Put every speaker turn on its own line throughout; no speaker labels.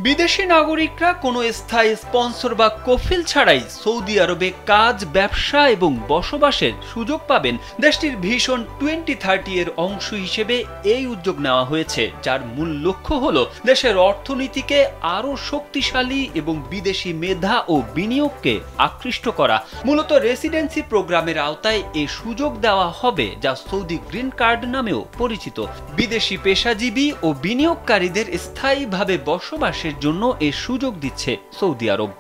বিদেশি নাগরিকরা কোনো স্থায়ী স্পন্সর বা কফিল ছাড়াই সৌদি আরবে কাজ, ব্যবসা এবং বসবাসের সুযোগ পাবেন। দেশটির ভিশন 2030 এর অংশ হিসেবে এই উদ্যোগ নেওয়া হয়েছে, যার মূল লক্ষ্য হলো দেশের অর্থনীতিকে আরও শক্তিশালী এবং বিদেশি মেধা ও বিনিয়োগকে আকৃষ্ট করা। মূলত রেসিডেন্সি প্রোগ্রামের আওতায় এই সুযোগ দেওয়া হবে, যা সৌদি গ্রিন কার্ড নামেও পরিচিত। বিদেশি পেশাজীবী ও বিনিয়োগকারীদের স্থায়ীভাবে বসবাসের জন্য এই সুযোগ দিচ্ছে সৌদি আরব।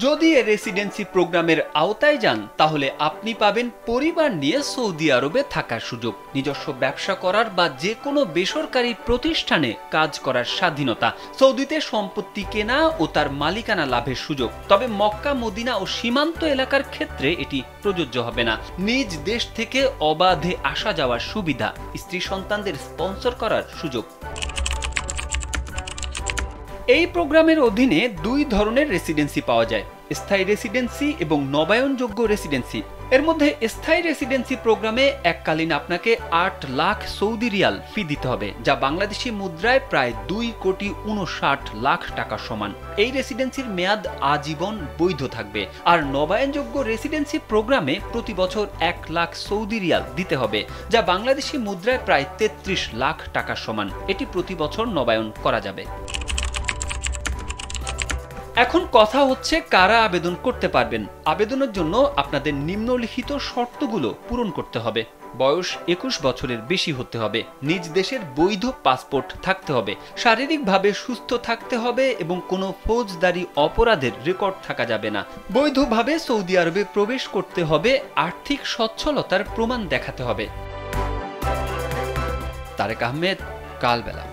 যদি এ রেসিডেন্সি প্রোগ্রামের আওতায় যান, তাহলে আপনি পাবেন পরিবার নিয়ে সৌদি আরবে থাকার সুযোগ, নিজস্ব ব্যবসা করার বা যে কোনো বেসরকারি প্রতিষ্ঠানে কাজ করার স্বাধীনতা, সৌদিতে সম্পত্তি কেনা ও তার মালিকানা লাভের সুযোগ। তবে মক্কা, মদিনা ও সীমান্ত এলাকার ক্ষেত্রে এটি প্রযোজ্য হবে না। নিজ দেশ থেকে অবাধে আসা যাওয়ার সুবিধা, স্ত্রী সন্তানদের স্পন্সর করার সুযোগ। এই প্রোগ্রামের অধীনে দুই ধরনের রেসিডেন্সি পাওয়া যায়: স্থায়ী রেসিডেন্সি এবং নবায়নযোগ্য রেসিডেন্সি। এর মধ্যে স্থায়ী রেসিডেন্সি প্রোগ্রামে এককালীন আপনাকে 8 লাখ সৌদি রিয়াল ফি দিতে হবে, যা বাংলাদেশি মুদ্রায় প্রায় 2,59,00,000 টাকার সমান। এই রেসিডেন্সির মেয়াদ আজীবন বৈধ থাকবে। আর নবায়নযোগ্য রেসিডেন্সি প্রোগ্রামে প্রতি বছর 1 লাখ সৌদি রিয়াল দিতে হবে, যা বাংলাদেশি মুদ্রায় প্রায় 33 লাখ টাকার সমান। এটি প্রতি বছর নবায়ন করা যাবে। এখন কথা হচ্ছে কারা আবেদন করতে পারবেন। আবেদনের জন্য আপনাদের নিম্নলিখিত শর্তগুলো পূরণ করতে হবে: বয়স 21 বছরের বেশি হতে হবে, নিজ দেশের বৈধ পাসপোর্ট থাকতে হবে, শারীরিকভাবে সুস্থ থাকতে হবে এবং কোনো ফৌজদারি অপরাধের রেকর্ড থাকা যাবে না, বৈধভাবে সৌদি আরবে প্রবেশ করতে হবে, আর্থিক সচ্ছলতার প্রমাণ দেখাতে হবে। তারেক আহমেদ, কালবেলা।